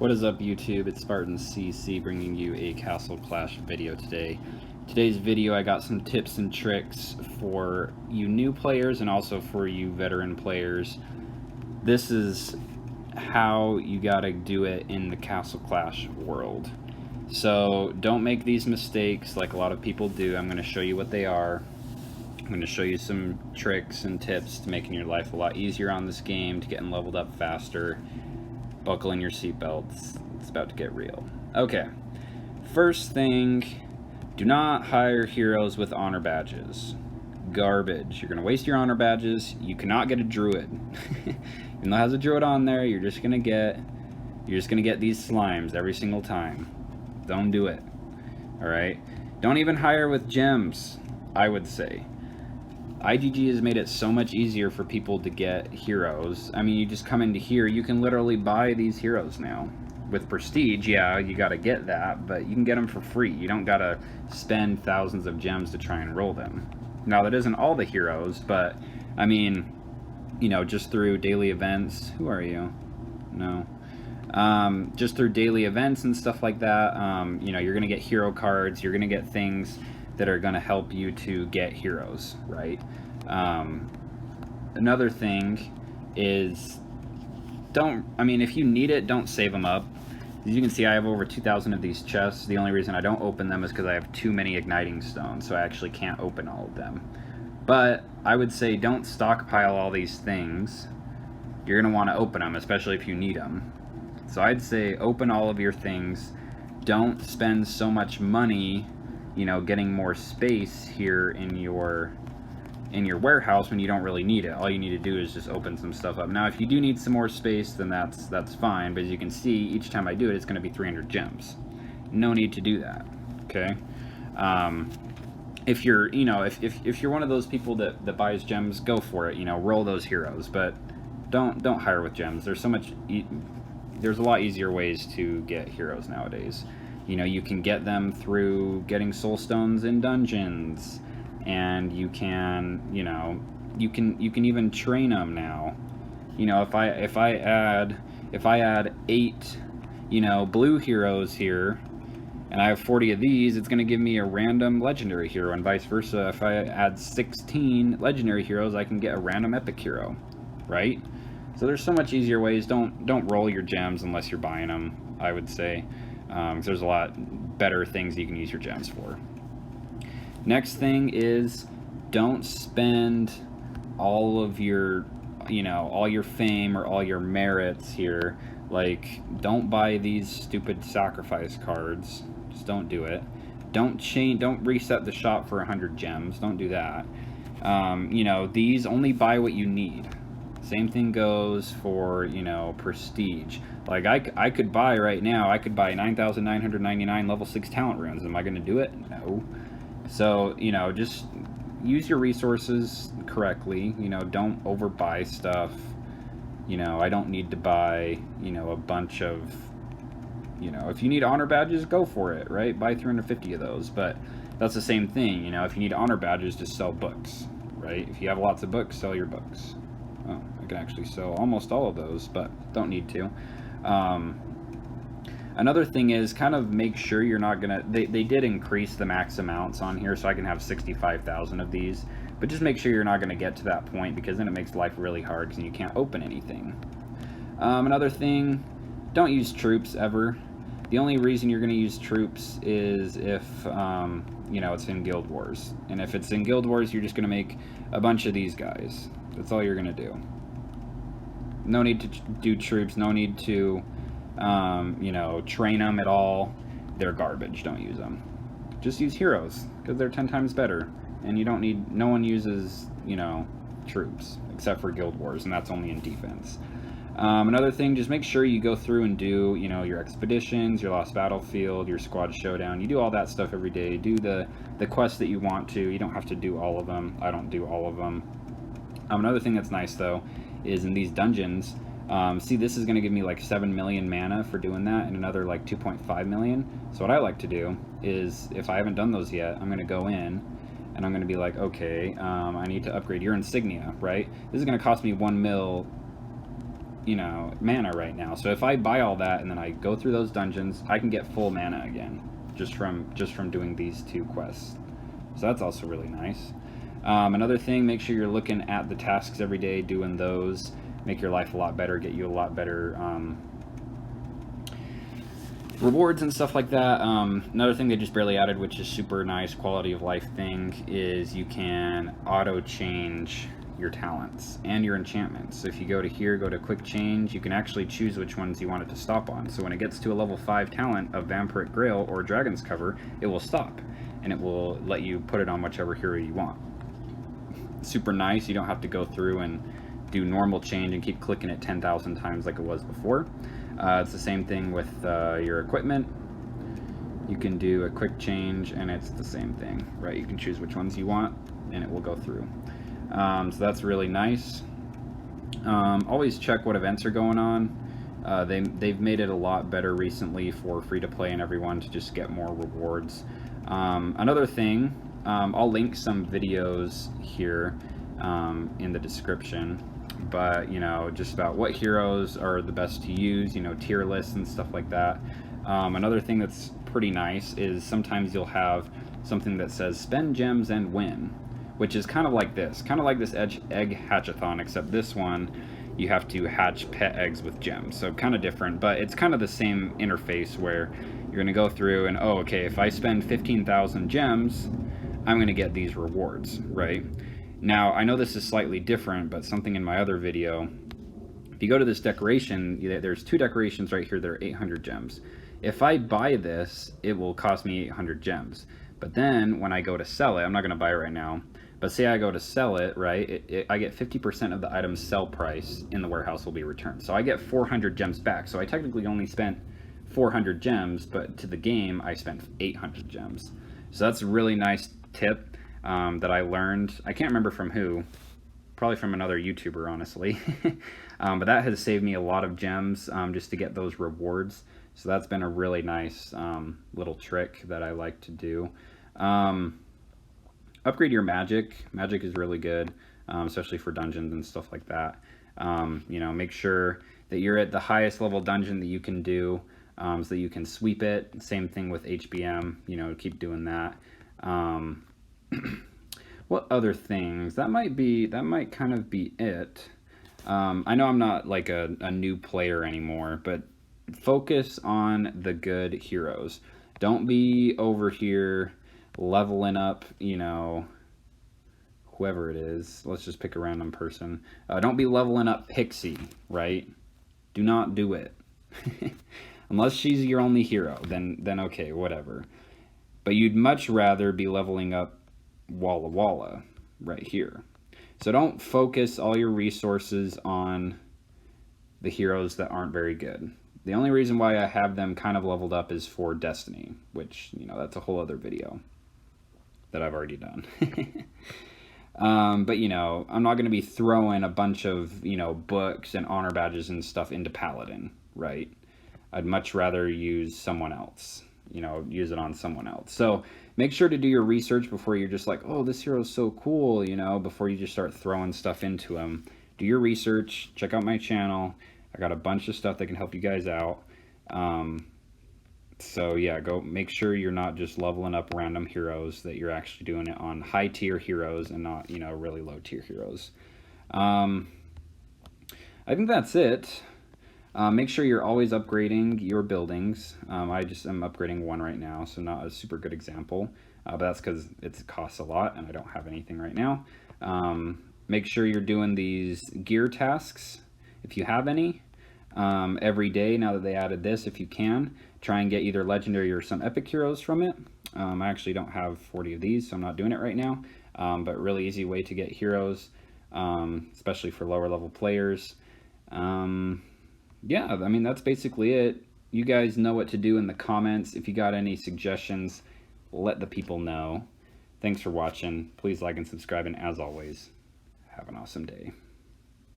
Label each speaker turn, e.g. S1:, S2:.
S1: What is up, YouTube? It's Spartan CC bringing you a Castle Clash video today. Today's video, I got some tips and tricks for you new players and also for you veteran players. This is how you gotta do it in the Castle Clash world. So don't make these mistakes like a lot of people do. I'm gonna show you what they are. I'm going to show you some tricks and tips to making your life a lot easier on this game, to getting leveled up faster. Buckle in your seatbelts. It's about to get real. Okay, first thing, do not hire heroes with honor badges. Garbage. You're going to waste your honor badges. You cannot get a druid. Even though it has a druid on there, you're just going to get these slimes every single time. Don't do it. Alright? Don't even hire with gems, I would say. IGG has made it so much easier for people to get heroes. I mean, you just come into here, you can literally buy these heroes now. With Prestige, yeah, you gotta get that, but you can get them for free. You don't gotta spend thousands of gems to try and roll them. Now, that isn't all the heroes, but, I mean, you know, just through daily events. Who are you? No. Just through daily events and stuff like that, you know, you're gonna get hero cards, you're gonna get things that are going to help you to get heroes, right? Another thing is, if you need it, don't save them up. As you can see, I have over 2,000 of these chests. The only reason I don't open them is because I have too many igniting stones, so I actually can't open all of them. But I would say don't stockpile all these things. You're going to want to open them, especially if you need them. So I'd say open all of your things. Don't spend so much money, you know, getting more space here in your warehouse when you don't really need it. All you need to do is just open some stuff up. Now, if you do need some more space, then that's fine. But as you can see, each time I do it, it's going to be 300 gems. No need to do that. Okay. If you're, you know, if you're one of those people that buys gems, go for it. You know, roll those heroes, but don't hire with gems. There's a lot easier ways to get heroes nowadays. You know, you can get them through getting soul stones in dungeons, and you can, you know, you can even train them now. You know, if I add 8, you know, blue heroes here, and I have 40 of these, it's going to give me a random legendary hero, and vice versa. If I add 16 legendary heroes, I can get a random epic hero, right? So there's so much easier ways. Don't roll your gems unless you're buying them, I would say. Because there's a lot better things you can use your gems for. Next thing is, don't spend all of your, you know, all your fame or all your merits here. Like, don't buy these stupid sacrifice cards. Just don't do it. Don't reset the shop for 100 gems. Don't do that. You know, these only buy what you need. Same thing goes for, you know, Prestige. Like, I could buy right now, I could buy 9,999 level 6 talent runes. Am I going to do it? No. So, you know, just use your resources correctly. You know, don't overbuy stuff. You know, I don't need to buy, you know, a bunch of, you know, if you need honor badges, go for it, right? Buy 350 of those. But that's the same thing, you know, if you need honor badges, just sell books, right? If you have lots of books, sell your books. Oh, I can actually sell almost all of those, but don't need to. Another thing is, kind of make sure you're not gonna, they did increase the max amounts on here, so I can have 65,000 of these, but just make sure you're not gonna get to that point, because then it makes life really hard because you can't open anything. Another thing, don't use troops ever. The only reason you're gonna use troops is if you know, it's in Guild Wars, and if it's in Guild Wars, you're just gonna make a bunch of these guys. That's all you're gonna do. No need to do troops, no need to, you know, train them at all. They're garbage, don't use them. Just use heroes, because they're 10 times better. And you don't need, no one uses, you know, troops, except for Guild Wars, and that's only in defense. Another thing, just make sure you go through and do, you know, your expeditions, your Lost Battlefield, your Squad Showdown. You do all that stuff every day. Do the quests that you want to. You don't have to do all of them. I don't do all of them. Another thing that's nice, though, is in these dungeons, see, this is going to give me like 7 million mana for doing that, and another like 2.5 million. So what I like to do is, if I haven't done those yet, I'm going to go in, and I'm going to be like, okay, I need to upgrade your insignia, right? This is going to cost me 1 mil you know, mana right now. So if I buy all that and then I go through those dungeons, I can get full mana again just from doing these 2 quests. So that's also really nice. Another thing, make sure you're looking at the tasks every day, doing those, make your life a lot better, get you a lot better rewards and stuff like that. Another thing they just barely added, which is super nice quality of life thing, is you can auto change your talents and your enchantments. So if you go to here, go to quick change, you can actually choose which ones you want it to stop on. So when it gets to a level 5 talent of Vampiric Grail or Dragon's Cover, it will stop and it will let you put it on whichever hero you want. Super nice. You don't have to go through and do normal change and keep clicking it 10,000 times like it was before. It's the same thing with your equipment. You can do a quick change and it's the same thing, right? You can choose which ones you want and it will go through. So that's really nice. Always check what events are going on. They've made it a lot better recently for free to play and everyone to just get more rewards. Another thing, I'll link some videos here in the description, but you know, just about what heroes are the best to use, you know, tier lists and stuff like that. Another thing that's pretty nice is sometimes you'll have something that says spend gems and win, which is kind of like this egg hatchathon, except this one you have to hatch pet eggs with gems. So kind of different, but it's kind of the same interface where you're going to go through and, oh, okay, if I spend 15,000 gems, I'm going to get these rewards, right? Now, I know this is slightly different, but something in my other video, if you go to this decoration, there's 2 decorations right here that are 800 gems. If I buy this, it will cost me 800 gems. But then when I go to sell it, I'm not going to buy it right now, but say I go to sell it, right, I get 50% of the item's sell price in the warehouse will be returned. So I get 400 gems back. So I technically only spent 400 gems, but to the game, I spent 800 gems. So that's a really nice tip that I learned. I can't remember from who, probably from another YouTuber, honestly. But that has saved me a lot of gems just to get those rewards. So that's been a really nice little trick that I like to do. Upgrade your magic. Magic is really good, especially for dungeons and stuff like that. You know, make sure that you're at the highest level dungeon that you can do, so that you can sweep it. Same thing with HBM, you know, keep doing that. What other things? That might kind of be it. I know I'm not like a new player anymore, but focus on the good heroes. Don't be over here leveling up, you know, whoever it is. Let's just pick a random person. Don't be leveling up Pixie, right? Do not do it. Unless she's your only hero, then okay, whatever. But you'd much rather be leveling up Walla Walla right here. So don't focus all your resources on the heroes that aren't very good. The only reason why I have them kind of leveled up is for Destiny, which, you know, that's a whole other video that I've already done. But, you know, I'm not going to be throwing a bunch of, you know, books and honor badges and stuff into Paladin, right? I'd much rather use someone else, you know, use it on someone else. So make sure to do your research before you're just like, oh, this hero's so cool, you know, before you just start throwing stuff into him. Do your research, check out my channel. I got a bunch of stuff that can help you guys out. So yeah, go make sure you're not just leveling up random heroes, that you're actually doing it on high tier heroes and not, you know, really low tier heroes. I think that's it. Make sure you're always upgrading your buildings. I just am upgrading one right now, so not a super good example, but that's because it costs a lot and I don't have anything right now. Make sure you're doing these gear tasks if you have any every day. Now that they added this, if you can, try and get either legendary or some epic heroes from it. I actually don't have 40 of these, so I'm not doing it right now, but really easy way to get heroes, especially for lower level players. Yeah, I mean, that's basically it. You guys know what to do in the comments. If you got any suggestions, let the people know. Thanks for watching. Please like and subscribe, and as always, have an awesome day.